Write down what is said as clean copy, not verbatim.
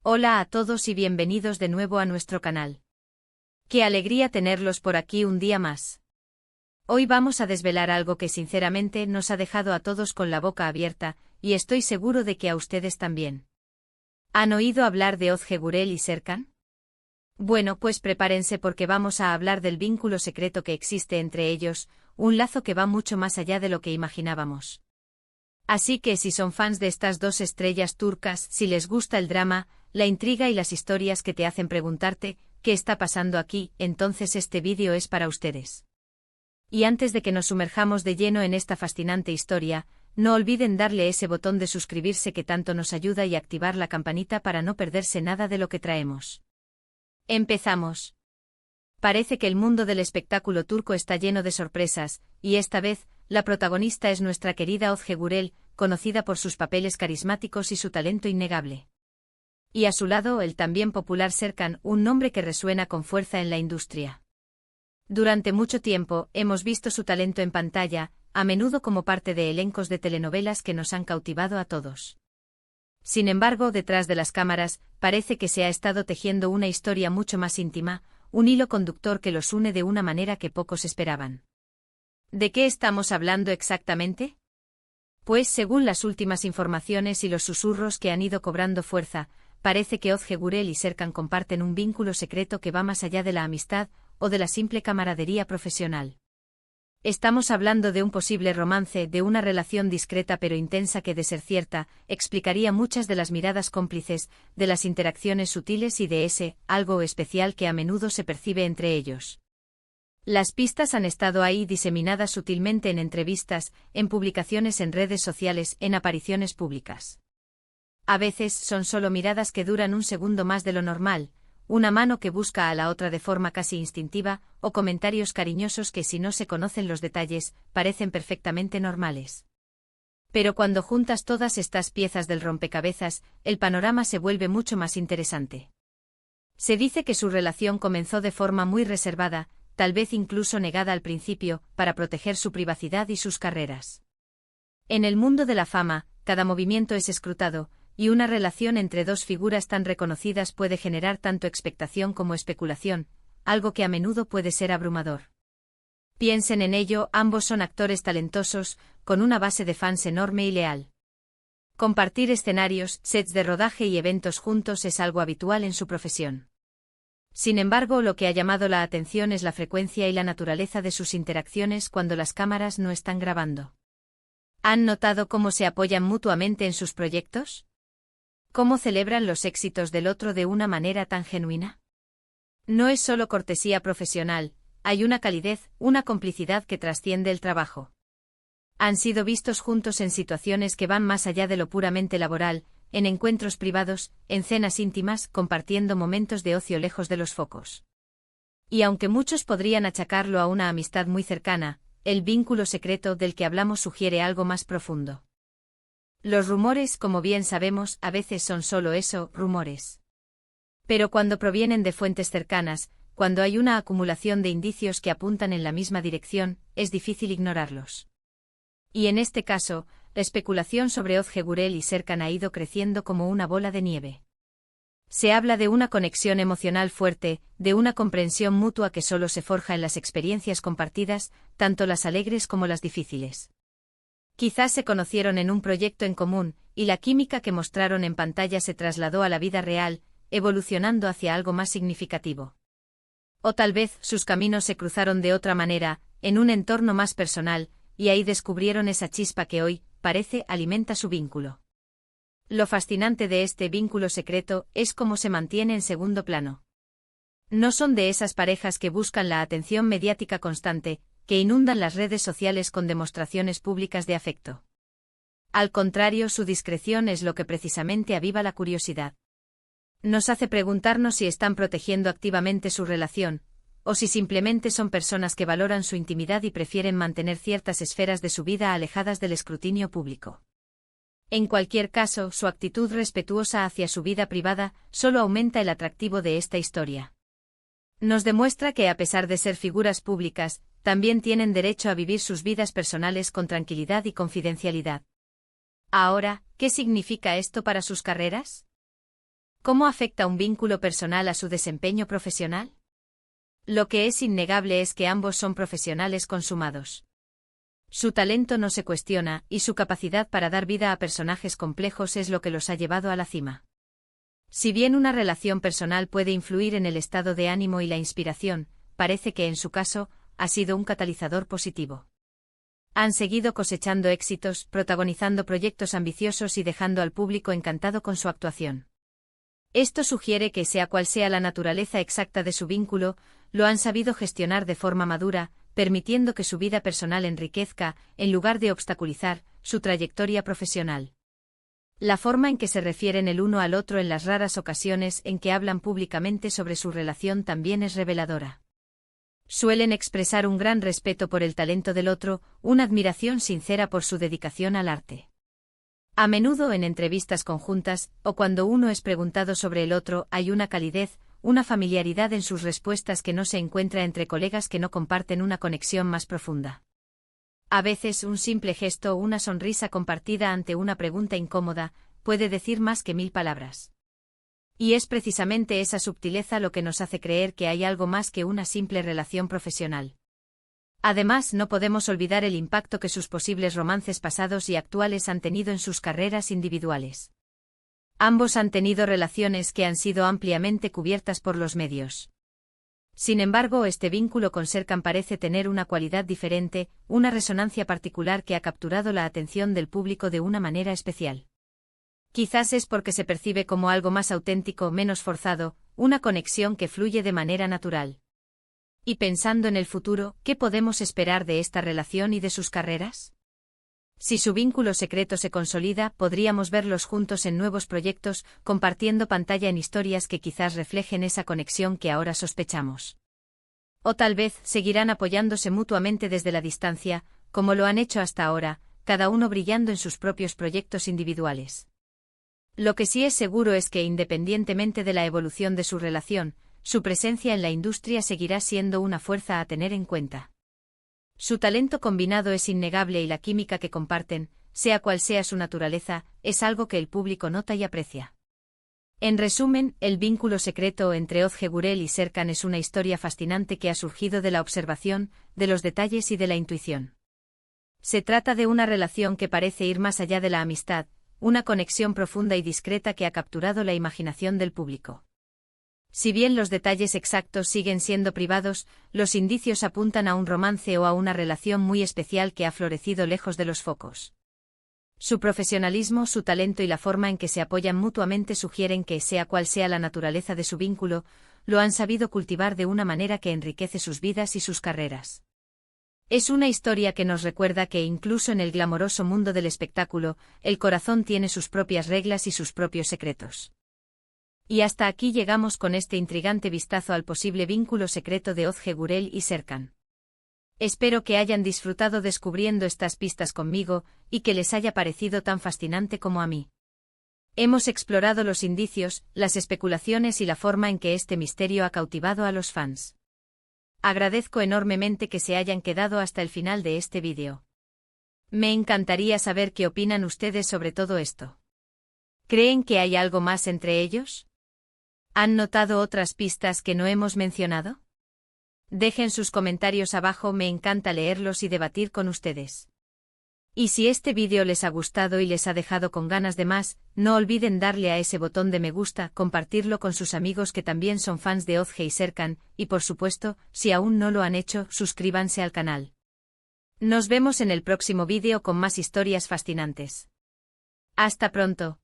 Hola a todos y bienvenidos de nuevo a nuestro canal. Qué alegría tenerlos por aquí un día más. Hoy vamos a desvelar algo que sinceramente nos ha dejado a todos con la boca abierta, y estoy seguro de que a ustedes también. ¿Han oído hablar de Ozge Gurel y Serkan? Bueno, pues prepárense porque vamos a hablar del vínculo secreto que existe entre ellos, un lazo que va mucho más allá de lo que imaginábamos. Así que si son fans de estas dos estrellas turcas, si les gusta el drama, la intriga y las historias que te hacen preguntarte, ¿qué está pasando aquí?, entonces este vídeo es para ustedes. Y antes de que nos sumerjamos de lleno en esta fascinante historia, no olviden darle ese botón de suscribirse que tanto nos ayuda y activar la campanita para no perderse nada de lo que traemos. Empezamos. Parece que el mundo del espectáculo turco está lleno de sorpresas, y esta vez, la protagonista es nuestra querida Ozge Gurel, conocida por sus papeles carismáticos y su talento innegable. Y a su lado el también popular Serkan, un nombre que resuena con fuerza en la industria. Durante mucho tiempo hemos visto su talento en pantalla, a menudo como parte de elencos de telenovelas que nos han cautivado a todos. Sin embargo, detrás de las cámaras, parece que se ha estado tejiendo una historia mucho más íntima, un hilo conductor que los une de una manera que pocos esperaban. ¿De qué estamos hablando exactamente? Pues según las últimas informaciones y los susurros que han ido cobrando fuerza, parece que Ozge Gurel y Serkan comparten un vínculo secreto que va más allá de la amistad o de la simple camaradería profesional. Estamos hablando de un posible romance, de una relación discreta pero intensa que, de ser cierta, explicaría muchas de las miradas cómplices, de las interacciones sutiles y de ese algo especial que a menudo se percibe entre ellos. Las pistas han estado ahí diseminadas sutilmente en entrevistas, en publicaciones en redes sociales, en apariciones públicas. A veces son solo miradas que duran un segundo más de lo normal, una mano que busca a la otra de forma casi instintiva, o comentarios cariñosos que, si no se conocen los detalles, parecen perfectamente normales. Pero cuando juntas todas estas piezas del rompecabezas, el panorama se vuelve mucho más interesante. Se dice que su relación comenzó de forma muy reservada, tal vez incluso negada al principio, para proteger su privacidad y sus carreras. En el mundo de la fama, cada movimiento es escrutado, y una relación entre dos figuras tan reconocidas puede generar tanto expectación como especulación, algo que a menudo puede ser abrumador. Piensen en ello, ambos son actores talentosos, con una base de fans enorme y leal. Compartir escenarios, sets de rodaje y eventos juntos es algo habitual en su profesión. Sin embargo, lo que ha llamado la atención es la frecuencia y la naturaleza de sus interacciones cuando las cámaras no están grabando. ¿Han notado cómo se apoyan mutuamente en sus proyectos? ¿Cómo celebran los éxitos del otro de una manera tan genuina? No es solo cortesía profesional, hay una calidez, una complicidad que trasciende el trabajo. Han sido vistos juntos en situaciones que van más allá de lo puramente laboral, en encuentros privados, en cenas íntimas, compartiendo momentos de ocio lejos de los focos. Y aunque muchos podrían achacarlo a una amistad muy cercana, el vínculo secreto del que hablamos sugiere algo más profundo. Los rumores, como bien sabemos, a veces son solo eso, rumores. Pero cuando provienen de fuentes cercanas, cuando hay una acumulación de indicios que apuntan en la misma dirección, es difícil ignorarlos. Y en este caso, la especulación sobre Ozge Gurel y Serkan ha ido creciendo como una bola de nieve. Se habla de una conexión emocional fuerte, de una comprensión mutua que solo se forja en las experiencias compartidas, tanto las alegres como las difíciles. Quizás se conocieron en un proyecto en común, y la química que mostraron en pantalla se trasladó a la vida real, evolucionando hacia algo más significativo. O tal vez sus caminos se cruzaron de otra manera, en un entorno más personal, y ahí descubrieron esa chispa que hoy, parece, alimenta su vínculo. Lo fascinante de este vínculo secreto es cómo se mantiene en segundo plano. No son de esas parejas que buscan la atención mediática constante, que inundan las redes sociales con demostraciones públicas de afecto. Al contrario, su discreción es lo que precisamente aviva la curiosidad. Nos hace preguntarnos si están protegiendo activamente su relación, o si simplemente son personas que valoran su intimidad y prefieren mantener ciertas esferas de su vida alejadas del escrutinio público. En cualquier caso, su actitud respetuosa hacia su vida privada solo aumenta el atractivo de esta historia. Nos demuestra que, a pesar de ser figuras públicas, también tienen derecho a vivir sus vidas personales con tranquilidad y confidencialidad. Ahora, ¿qué significa esto para sus carreras? ¿Cómo afecta un vínculo personal a su desempeño profesional? Lo que es innegable es que ambos son profesionales consumados. Su talento no se cuestiona, y su capacidad para dar vida a personajes complejos es lo que los ha llevado a la cima. Si bien una relación personal puede influir en el estado de ánimo y la inspiración, parece que en su caso, ha sido un catalizador positivo. Han seguido cosechando éxitos, protagonizando proyectos ambiciosos y dejando al público encantado con su actuación. Esto sugiere que, sea cual sea la naturaleza exacta de su vínculo, lo han sabido gestionar de forma madura, permitiendo que su vida personal enriquezca, en lugar de obstaculizar, su trayectoria profesional. La forma en que se refieren el uno al otro en las raras ocasiones en que hablan públicamente sobre su relación también es reveladora. Suelen expresar un gran respeto por el talento del otro, una admiración sincera por su dedicación al arte. A menudo en entrevistas conjuntas, o cuando uno es preguntado sobre el otro, hay una calidez, una familiaridad en sus respuestas que no se encuentra entre colegas que no comparten una conexión más profunda. A veces un simple gesto o una sonrisa compartida ante una pregunta incómoda puede decir más que 1000 palabras. Y es precisamente esa sutileza lo que nos hace creer que hay algo más que una simple relación profesional. Además, no podemos olvidar el impacto que sus posibles romances pasados y actuales han tenido en sus carreras individuales. Ambos han tenido relaciones que han sido ampliamente cubiertas por los medios. Sin embargo, este vínculo con Serkan parece tener una cualidad diferente, una resonancia particular que ha capturado la atención del público de una manera especial. Quizás es porque se percibe como algo más auténtico, menos forzado, una conexión que fluye de manera natural. Y pensando en el futuro, ¿qué podemos esperar de esta relación y de sus carreras? Si su vínculo secreto se consolida, podríamos verlos juntos en nuevos proyectos, compartiendo pantalla en historias que quizás reflejen esa conexión que ahora sospechamos. O tal vez seguirán apoyándose mutuamente desde la distancia, como lo han hecho hasta ahora, cada uno brillando en sus propios proyectos individuales. Lo que sí es seguro es que, independientemente de la evolución de su relación, su presencia en la industria seguirá siendo una fuerza a tener en cuenta. Su talento combinado es innegable y la química que comparten, sea cual sea su naturaleza, es algo que el público nota y aprecia. En resumen, el vínculo secreto entre Özge Gürel y Serkan es una historia fascinante que ha surgido de la observación, de los detalles y de la intuición. Se trata de una relación que parece ir más allá de la amistad, una conexión profunda y discreta que ha capturado la imaginación del público. Si bien los detalles exactos siguen siendo privados, los indicios apuntan a un romance o a una relación muy especial que ha florecido lejos de los focos. Su profesionalismo, su talento y la forma en que se apoyan mutuamente sugieren que, sea cual sea la naturaleza de su vínculo, lo han sabido cultivar de una manera que enriquece sus vidas y sus carreras. Es una historia que nos recuerda que incluso en el glamoroso mundo del espectáculo, el corazón tiene sus propias reglas y sus propios secretos. Y hasta aquí llegamos con este intrigante vistazo al posible vínculo secreto de Özge Gürel y Serkan. Espero que hayan disfrutado descubriendo estas pistas conmigo, y que les haya parecido tan fascinante como a mí. Hemos explorado los indicios, las especulaciones y la forma en que este misterio ha cautivado a los fans. Agradezco enormemente que se hayan quedado hasta el final de este vídeo. Me encantaría saber qué opinan ustedes sobre todo esto. ¿Creen que hay algo más entre ellos? ¿Han notado otras pistas que no hemos mencionado? Dejen sus comentarios abajo, me encanta leerlos y debatir con ustedes. Y si este vídeo les ha gustado y les ha dejado con ganas de más, no olviden darle a ese botón de me gusta, compartirlo con sus amigos que también son fans de Özge y Serkan, y por supuesto, si aún no lo han hecho, suscríbanse al canal. Nos vemos en el próximo vídeo con más historias fascinantes. Hasta pronto.